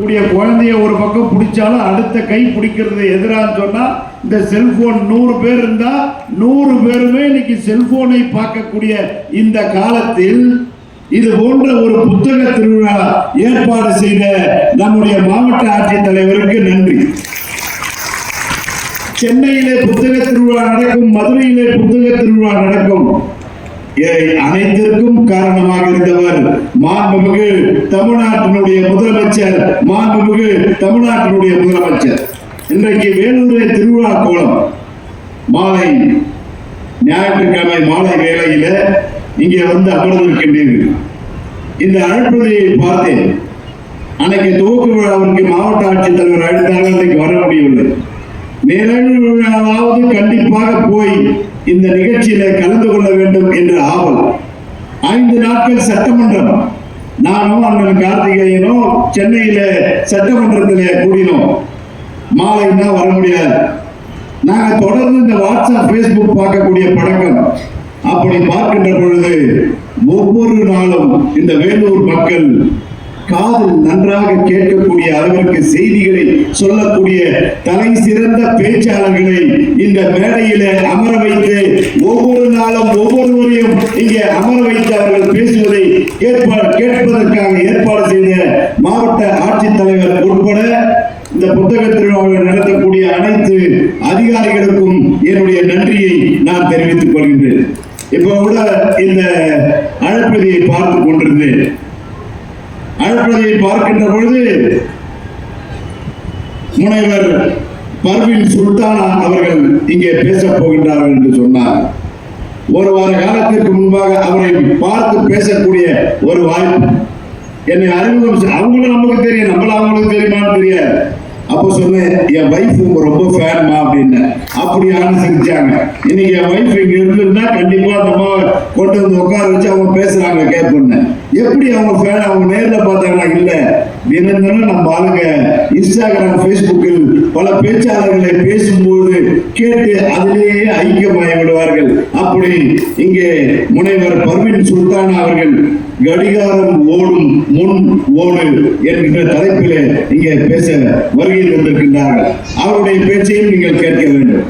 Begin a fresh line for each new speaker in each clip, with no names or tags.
கூடிய குழந்தைய ஒரு பக்கம் பிடிச்சாலும் அடுத்த கை பிடிக்கிறது எதிரான்னு சொன்னா இந்த செல்போன் 100 பேர் இருந்தா 100 பேருமே இன்னைக்கு செல்போனை பார்க்கக்கூடிய இந்த காலத்தில் இது போன்ற ஒரு புத்தக திருவிழா ஏற்பாடு செய்த நம்முடைய மாவட்ட ஆட்சித்தலைவருக்கு நன்றி. சென்னையிலே புத்தக திருவிழா நடக்கும், மதுரையிலே புத்தக திருவிழா நடக்கும். அனைத்திற்கும் காரணமாக இருந்தவர் மாண்புமிகு தமிழ்நாட்டினுடைய முதலமைச்சர். இன்றைக்கு வேலூரை திருவிழா கோலம் மாலை ஞாயிற்றுக்கிழமை மாலை வேளையில இங்கே வந்து அமர்ந்திருக்கின்றீர்கள். இந்த அழைப்பதையை பார்த்தேன். அன்னைக்கு துவக்க விழாவிற்கு மாவட்ட ஆட்சித்தலைவர் அழைத்தாங்க, அன்றைக்கு வர முடியவில்லை. நிறைவு விழாவாவது கண்டிப்பாக போய் இந்த நிகழ்ச்சியில கலந்து கொள்ள வேண்டும் என்ற ஆவல். 5 நாட்கள் சட்டமன்றம், நானும் அண்ணன் கார்த்திகேயனும் சென்னையில சட்டமன்றத்தில் கூடினோம். மாலைன்னா வர முடியாது. நாங்க தொடர்ந்து இந்த வாட்ஸ்அப் பேஸ்புக் பார்க்கக்கூடிய பழக்கம். அப்படி பார்க்கின்ற பொழுது ஒவ்வொரு நாளும் இந்த வேலூர் மக்கள் காதில் நன்றாக கேட்கக்கூடிய அளவிற்கு செய்திகளை சொல்லக்கூடிய தலை சிறந்த பேச்சாளர்களை இந்த மேடையில அமர வைத்து ஒவ்வொரு நாளும் ஒவ்வொருவரையும் இங்கே அமர வைத்து அவர்கள் பேசுவதை கேட்பதற்காக ஏற்பாடு செய்த மாவட்ட ஆட்சித்தலைவர் உட்பட இந்த புத்தக திருவிழாவை நடத்தக்கூடிய அனைத்து அதிகாரிகளுக்கும் என்னுடைய நன்றியை நான் தெரிவித்துக் கொள்கின்றேன். இப்ப கூட இந்த அழைப்பதியை பார்த்துக் கொண்டிருந்தேன். அழைப்பதியை பார்க்கின்ற பொழுது முனைவர் பர்வீன் சுல்தானா அவர்கள் இங்கே பேசப் போகின்றார்கள் என்று சொன்னார். ஒரு வார காலத்திற்கு முன்பாக அவரை பார்த்து பேசக்கூடிய ஒரு வாய்ப்பு என்னை அறிமுகம். அவங்களும் நமக்கு தெரியும், நம்மள அவங்களுக்கு தெரியுமான்னு தெரியாது. அப்போ சொன்னேன், என் வைஃப் ரொம்ப ஃபேன்மா அப்படின்னு. அப்படியானு சிரிச்சாங்க. இன்னைக்கு என் வைஃப் இங்க இருந்திருந்தா கண்டிப்பா நம்ம கொண்டு வந்து உட்கார வச்சு அவங்க பேசுறாங்க கேட்பேன்னு. எப்படி அவங்க ஃபேன்? அவங்க நேர்ல பார்த்தாங்கன்னா இல்ல, தினம் நம்ம ஆளுங்க இன்ஸ்டாகிராம் பேஸ்புக்கில் பல பேச்சாளர்களை பேசும்போது கேட்டு அதிலேயே ஐக்கியமாகி விடுவார்கள். அப்படி இங்கே முனைவர் பர்வீன் சுல்தானா அவர்கள் கடிகாரம் ஓடும் முன் ஓடு என்கின்ற தலைப்பிலே இங்கே பேச வருகை தந்திருக்கின்றார்கள். அவருடைய பேச்சையும் நீங்கள் கேட்க வேண்டும்.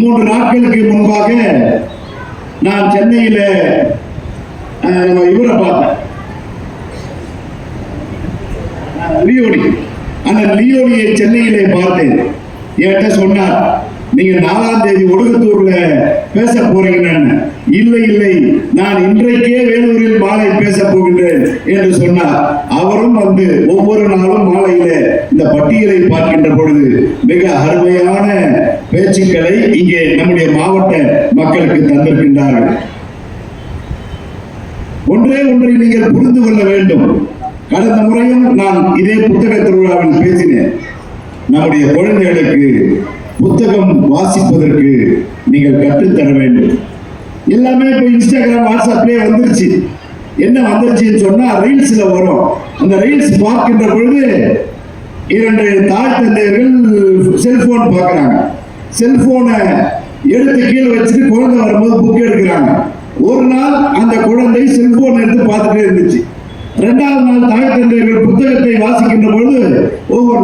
3 நாட்களுக்கு முன்பாக நான் சென்னையில இவரை பார்த்தேன், லியோனி. அந்த லியோனியை சென்னையிலே பார்த்தேன். என்கிட்ட சொன்னார், நீங்க 4ஆம் தேதி ஒடுகத்தூர்ல பேச போறீங்கன்னு. இல்லை, நான் இன்றைக்கே வேலூரில் மாலை பேச போகின்றேன் என்று சொன்னார். அவரும் வந்து ஒவ்வொரு நாளும் மாலையில இந்த பட்டியலை பார்க்கின்ற பொழுது மிக அருமையான பேச்சுக்களை இங்கே நம்முடைய மாவட்ட மக்களுக்கு தந்திருக்கின்றார்கள். ஒன்றை நீங்கள் புரிந்து கொள்ள வேண்டும். கடந்த முறையும் நான் இதே புத்தக திருவிழாவில் பேசினேன். நம்முடைய குழந்தைகளுக்கு புத்தகம் வாசிப்பதற்கு நீங்கள் கற்றுத்தர வேண்டும். எல்லாமே இப்போ இன்ஸ்டாகிராம் வாட்ஸ்அப்லேயே வந்துருச்சு. என்ன வந்துருச்சுன்னு சொன்னா ரீல்ஸ்ல வரும். அந்த ரீல்ஸ் பார்க்கின்ற பொழுது 2 தாய் தந்தையர்கள் செல்போன் பார்க்கறாங்க. செல்போனை எடுத்து கீழே வச்சுட்டு குழந்தை வரும்போது புக் எடுக்கிறாங்க. ஒரு நாள் அந்த குழந்தை செல்போன் எடுத்து பார்த்துட்டே இருந்துச்சு. 2வது நாள் தாய் தந்தையர்கள் புத்தகத்தை வாசிக்கின்ற பொழுது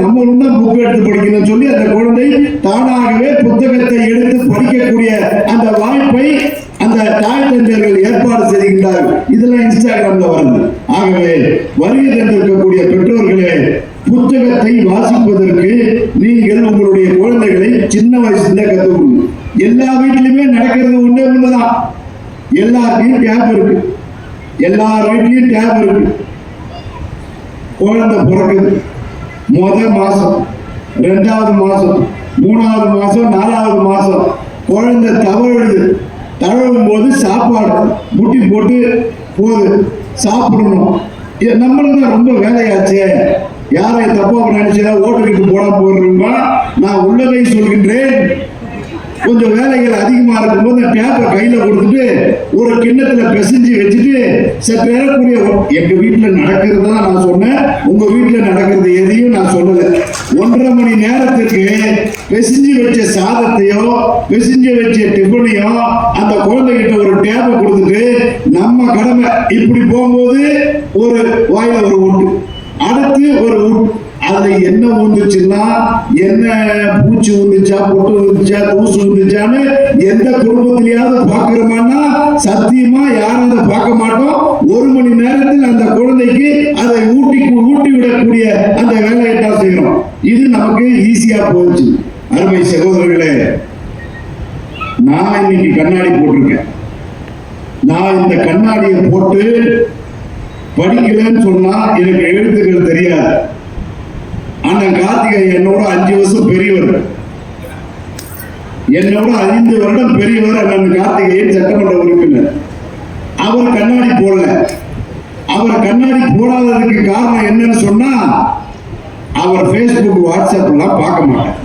நம்மளும் தான் புக் எடுத்து படிக்கணும்னு சொல்லி அந்த குழந்தை தானாகவே புத்தகத்தை எடுத்து படிக்கக்கூடிய அந்த வாய்ப்பை அந்த தாய் தந்தையர்கள் ஏற்பாடு செய்கின்றார்கள். இதெல்லாம் இன்ஸ்டாகிராம்ல வருது. ஆகவே வருகை தந்திருக்கக்கூடிய பெற்றோர்களே, புத்தகத்தை வாசிப்பதற்கு நீங்கள் உங்களுடைய குழந்தைகளை சின்ன வயசுல கற்றுக்கணும். எல்லா வீட்டிலுமே நடக்கிறது ஒண்ணுதான். எல்லாத்தையும் டேப் இருக்கு, எல்லார் வீட்லயும் டேப் இருக்கு. குழந்தை பிறகுது, முதல் மாசம், 2வது மாசம், 3வது மாசம், 4வது மாசம் குழந்தை தவழும் போது சாப்பாடு முட்டி போட்டு போது சாப்பிடணும். நம்மளுக்கு தான் ரொம்ப வேலையாச்சே. யாரை தப்பா நினைச்சா ஓட்டுக்கிட்டு போட போடுறோமா? நான் உள்ளதை சொல்கின்றேன். கொஞ்சம் வேலைகள் அதிகமா இருக்கும்போது பேப்பர் கையில கொடுத்துட்டு ஒரு கிண்ணத்துல பிசைஞ்சு வச்சுட்டு சற்றேறக்கூடிய எங்க வீட்டுல நடக்கிறதா நான் சொன்னேன். உங்க வீட்டுல நடக்கிறது எதையும் நான் சொல்லல. 1.5 மணி நேரத்துக்கு பிசைஞ்சு வச்ச சாதத்தையோ பிசைஞ்சு வச்ச டிஃபனையோ அந்த குழந்தைகிட்ட ஒரு டேப்பை கொடுத்துட்டு நம்ம கடமை இப்படி போகும்போது ஒரு வாயில ஒரு ஊட்டு, அடுத்து ஒரு ஊட்டு, என்ன வந்துச்சுன்னா, என்ன பூச்சி வந்துச்சா, பொட்டு வந்துச்சா, தூசு வந்துச்சான்னு எந்த குடும்பத்திலேயாவது பார்க்கிறோமான்னா சத்தியமா யாரும் அதை பார்க்க மாட்டோம். 1 மணி நேரத்தில் அந்த குழந்தைக்கு அதை ஊட்டி விடக்கூடிய அந்த வேலையை தான் செய்யறோம். இது நமக்கு ஈஸியா போச்சு. அருமை சகோதரர்களே, நான் இன்னைக்கு கண்ணாடி போட்டிருக்கேன். நான் இந்த கண்ணாடியை போட்டு படிக்கலன்னு சொன்னா எனக்கு எழுத்துக்கள் தெரியாது. அண்ணன் கார்த்திகை என்னோட 5 வருஷம் பெரியவர், என்னோட 5 வருடம் பெரியவர். அண்ணன் கார்த்திகேயன் சட்டமன்ற உறுப்பினர். அவர் கண்ணாடி போடல. அவர் கண்ணாடி போடாததுக்கு காரணம் என்னன்னு சொன்னா, அவர் Facebook வாட்ஸ்அப் எல்லாம் பார்க்க மாட்டார்.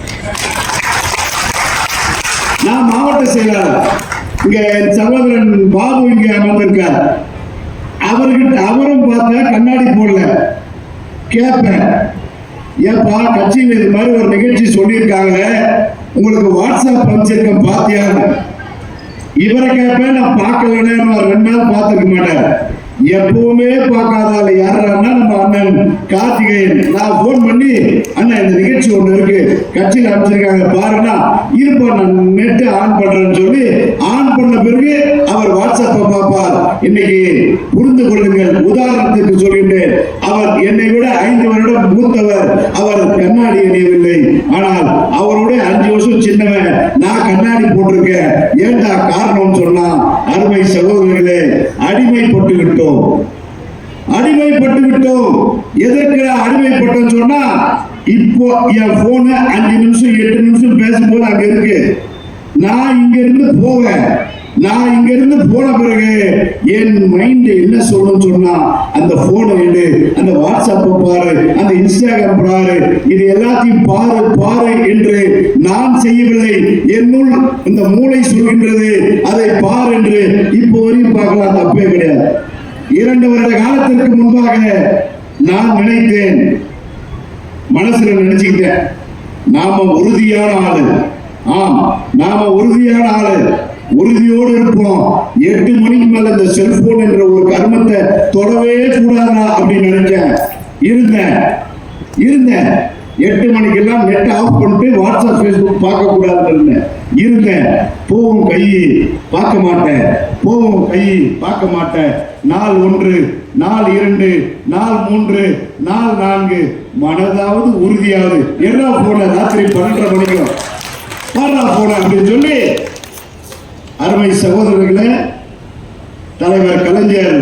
நான் மாவட்ட செயலாளர், இங்க சகோதரன் பாபு இங்க அமர்ந்திருக்கார். அவரும் பார்த்த கண்ணாடி போடல. கேட்பேன், ஏப்பா கட்சியில் இது மாதிரி ஒரு நிகழ்ச்சி சொல்லியிருக்காங்க, உங்களுக்கு வாட்ஸ்அப் அனுப்பிச்சிருக்கேன் பாத்தியான்னு. இவரை கேட்பேன், நான் பார்க்கலன்னு 2 நாள் பார்த்துக்க மாட்டேன். எப்பவுமே பார்க்காதால யாருன்னா நம்ம அண்ணன் கார்த்திகேயன். நான் போன் பண்ணி, அண்ணா இந்த நிகழ்ச்சி ஒண்ணு இருக்கு, கட்சியில் அமைச்சிருக்காங்க பாருன்னா, இருப்பா நான் நெட் ஆன் பண்றேன்னு சொல்லி ஆன் பண்ண பிறகு அவர் வாட்ஸ்அப்பை பார்ப்பார். இன்னைக்கு புரிந்து கொள்ளுங்கள், உதாரணத்துக்கு சொல்கின்றேன், அவர் என்னை விட 5 வருடம் மூத்தவர். அவர் கண்ணாடி அணியவில்லை, ஆனால் அவருடைய 5 வருஷம் சின்னவன். நான் கண்ணாடி போட்டிருக்கேன். ஏண்டா காரணம் சொன்னா, அருமை சகோதரர்களே, அடிமைப்பட்டு விட்டோம். எதற்கு அடிமைப்பட்டோம் சொன்னா, இப்போ என் போனு 5 நிமிஷம் 8 நிமிஷம் பேசும்போது அங்க இருக்கு. நான் இங்க இருந்து போன பிறகு என் மைண்ட் என்ன சொல்லணும்னு சொன்னா, அந்த போனை எடு, அந்த வாட்ஸ்அப்பை பாரு, அந்த இன்ஸ்டாகிராம் பாரு, இது எல்லாத்தையும் பாரு என்று நான் செய்யவில்லை. என்னுள் இந்த மூளை சொல்கின்றது, அதை பார் என்று. இப்போ வரையும் பார்க்கலாம், தப்பே கிடையாது. 2 வருட காலத்திற்கு முன்பாக நான் நினைத்தேன், மனசுல நினைச்சுக்கிட்டேன், நாம உறுதியான ஆளு. நாம உறுதியான ஆளு, உறுதியோடு இருப்போம். 8 மணிக்கு மேல இந்த செல்போன் என்ற ஒரு கர்மத்தை தொடவே கூடாதா அப்படின்னு நினைச்சேன். இருந்தேன் 8 மணிக்கெல்லாம் நெட் ஆஃப் பண்ணிட்டு வாட்ஸ்அப் ஃபேஸ்புக் பார்க்க கூடாதுன்னு இருந்தேன். போகும் கை பார்க்க மாட்டேன். நாள் 1, நாள் 2, நாள் 3, நாள் 4, மனதாவது உறுதியாவது எல்லா போன ராத்திரி 12 மணிக்கும் பாடுறா போன அப்படின்னு சொல்லி. அருமை சகோதரர்களே, தலைவர் கலைஞர்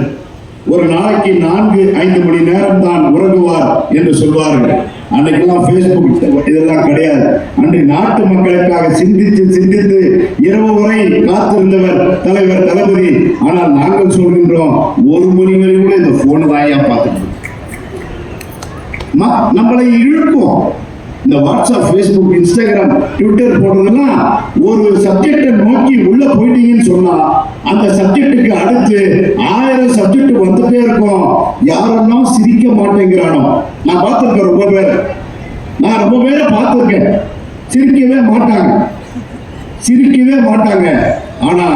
ஒரு நாளைக்கு 4-5 மணி நேரம் தான் உறங்குவார் என்று சொல்வார்கள். அன்னைக்கெல்லாம் Facebook இதெல்லாம் கிடையாது. அன்றைய நாட்டு மக்களுக்காக சிந்தித்து இரவு வரை காத்திருந்தவர் தலைவர் தளபதி. ஆனால் நாங்கள் சொல்கின்றோம், 1 மணி வரை கூட இந்த போனை தாயா பார்த்துட்டு நம்மளை இழுக்கும். இந்த வாட்ஸ்அப், ஃபேஸ்புக், இன்ஸ்டாகிராம், ட்விட்டர் போடுறதெல்லாம் ஒரு சப்ஜெக்டை நோக்கி உள்ள போயிட்டீங்கன்னு சொன்னா, அந்த சப்ஜெக்டுக்கு அடுத்து 1000 சப்ஜெக்ட் வந்துட்டே இருக்கும். யாரெல்லாம் சிரிக்க மாட்டேங்கிறானோ, நான் பார்த்திருக்கேன் ரொம்ப பேரை பார்த்திருக்கேன். சிரிக்கவே மாட்டாங்க. ஆனா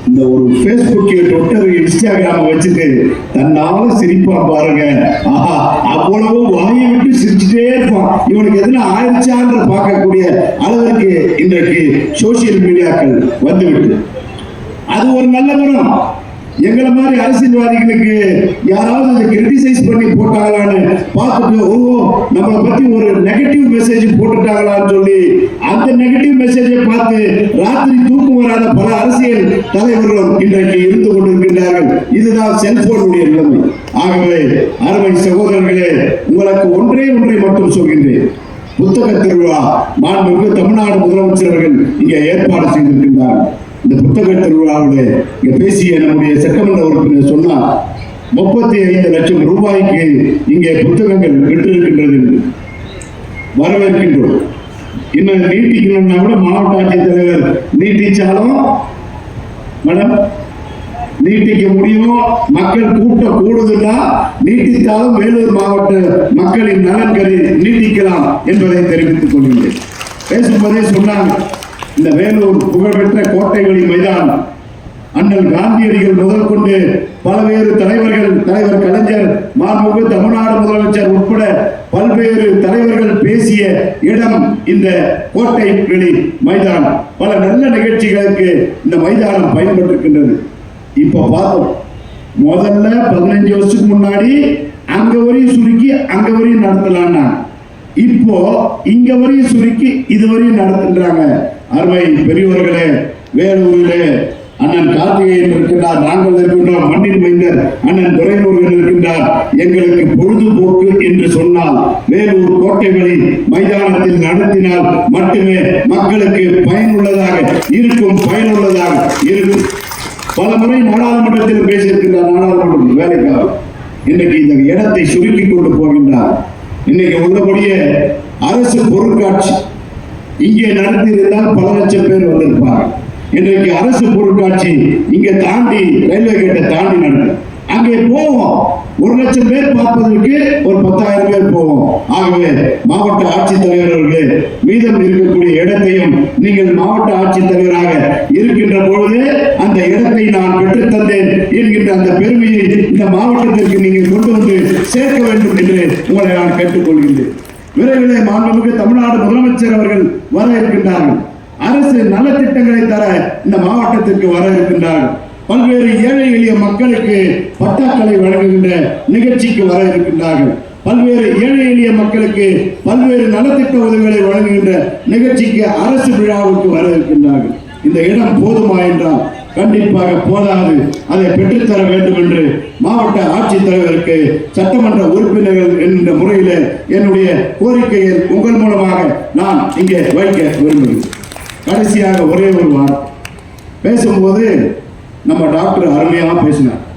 இந்த ஒரு ஃபேஸ்புக், ட்விட்டர், இன்ஸ்டாகிராம் வச்சுட்டு தன்னால சிரிப்பான் பாருங்க. அவ்வளவு வாயை விட்டு சிரிச்சுட்டே இருப்பான். இவனுக்கு எதுனா ஆயிடுச்சான்ற பார்க்கக்கூடிய அளவிற்கு இன்றைக்கு சோசியல் மீடியாக்கள் வந்துவிட்டு, அது ஒரு நல்ல குணம். எங்களை மாதிரி அரசியல்வாதிகளுக்கு யாராவது இதை கிரிட்டிசைஸ் பண்ணி போட்டாங்களான்னு பார்த்துட்டு, நம்மளை பத்தி ஒரு நெகட்டிவ் மெசேஜ் போட்டுட்டாங்களான்னு சொல்லி அந்த நெகட்டிவ் மெசேஜை பார்த்து ராத்திரி தூக்கம் வராத பல அரசியல் தலைவர்களும் இன்றைக்கு இருந்து கொண்டிருக்கின்றார்கள். இதுதான் செல்போனுடைய நிலைமை. ஆகவே அருமை சகோதரர்களே, உங்களுக்கு ஒன்றை மட்டும் சொல்கின்றேன். புத்தக திருவிழா மாண்புமிகு தமிழ்நாடு முதலமைச்சர் அவர்கள் இங்கே ஏற்பாடு செய்திருக்கின்றார். இந்த புத்தக திருவிழாவில் இங்க பேசிய நம்முடைய சட்டமன்ற உறுப்பினர் சொன்னார், 35 லட்சம் ரூபாய்க்கு இங்கே புத்தகங்கள் விட்டிருக்கின்றது என்று வரவேற்கின்றோம். இன்னும் நீட்டிக்கணும்னா கூட மாவட்ட ஆட்சித்தலைவர் நீட்டிச்சாலும் மேடம் நீட்டிக்க முடியும். மக்கள் கூட்டம் கூடுதலா நீட்டித்தாலும் வேலூர் மாவட்ட மக்களின் நலன் கருதி நீட்டிக்கலாம் என்பதை தெரிவித்துக் கொள்கின்றேன். பேசும்போதே சொன்னாங்க, இந்த வேலூர் புகழ்பெற்ற கோட்டைவெளி மைதானம் அண்ணல் காந்தியடிகள் முதல் கொண்டு பல்வேறு தலைவர்கள், தலைவர் கலைஞர், மாண்புமிகு தமிழ்நாடு முதலமைச்சர் உட்பட பல்வேறு தலைவர்கள் பேசிய இடம் இந்த கோட்டை வெளி மைதானம். பல நல்ல நிகழ்ச்சிகளுக்கு இந்த மைதானம் பயன்பட்டிருக்கின்றது. இப்ப பார்த்தோம், முதல்ல 15 வருஷத்துக்கு முன்னாடி அங்க வரையும் சுருக்கி அங்க வரையும் நடத்தலாம்னா, இப்போ இங்க வரையும் சுருக்கி இது வரையும் நடத்துன்றாங்க. அருமை பெரியவர்களே, வேலூரிலே அண்ணன் கார்த்திகேயன் இருக்கின்றார், நாங்கள் இருக்கின்றோம், மண்ணின் மைந்தர் அண்ணன் துரைமுருகன் இருக்கின்றார். எங்களுக்கு பொழுதுபோக்கு என்று சொன்னால் வேலூர் கோட்டைவெளி மைதானத்தில் நடத்தினால் மட்டுமே மக்களுக்கு பயனுள்ளதாக இருக்கும், பயனுள்ளதாக இருக்கும். பல முறை நாடாளுமன்றத்தில் பேசியிருக்கின்றார், நாடாளுமன்ற வேலைக்காக இன்னைக்கு இந்த இடத்தை சுருக்கி கொண்டு போகின்றார். இன்னைக்கு உள்ளபடியே அரசு பொருட்காட்சி இங்கே நடத்தியிருந்தால் பல லட்சம் பேர் வந்திருப்பார்கள். இன்றைக்கு அரசு பொருட்காட்சி இங்க தாண்டி ரயில்வே கேட்டை தாண்டி நடக்கும். அங்கே போவோம், 1 லட்சம் பேர் பார்ப்பதற்கு ஒரு 10,000 பேர் போவோம். ஆகவே மாவட்ட ஆட்சித்தலைவர்களே, மீதம் இருக்கக்கூடிய இடத்தையும் நீங்கள் மாவட்ட ஆட்சித்தலைவராக இருக்கின்ற பொழுது அந்த இடத்தை நான் பெற்றுத்தந்தேன் என்கின்ற அந்த பெருமையை இந்த மாவட்டத்திற்கு நீங்கள் கொண்டு வந்து சேர்க்க வேண்டும் என்று உங்களை நான் கேட்டுக்கொள்கின்றேன். விரைவிலே மாண்புமிகு தமிழ்நாடு முதலமைச்சர் அவர்கள் வர இருக்கின்றார்கள். அரசு நலத்திட்டங்களை தர இந்த மாவட்டத்திற்கு வர இருக்கின்றார்கள். பல்வேறு ஏழை எளிய மக்களுக்கு பட்டாக்களை வழங்குகின்ற நிகழ்ச்சிக்கு வர இருக்கின்றார்கள். பல்வேறு ஏழை எளிய மக்களுக்கு பல்வேறு நலத்திட்ட உதவிகளை வழங்குகின்ற நிகழ்ச்சிக்கு அரசு விழாவுக்கு வர இருக்கின்றார்கள். இந்த இடம் போதுமா என்றால் கண்டிப்பாக போதாது. அதை பெற்றுத்தர வேண்டும் என்று மாவட்ட ஆட்சித்தலைவருக்கு, சட்டமன்ற உறுப்பினர்கள் என்ற முறையில் என்னுடைய கோரிக்கையை உங்கள் மூலமாக நான் இங்கே வைக்க விரும்புகிறேன். கடைசியாக ஒரே ஒரு வாரம் பேசும்போது நம்ம டாக்டர் அருமையாக பேசினார்.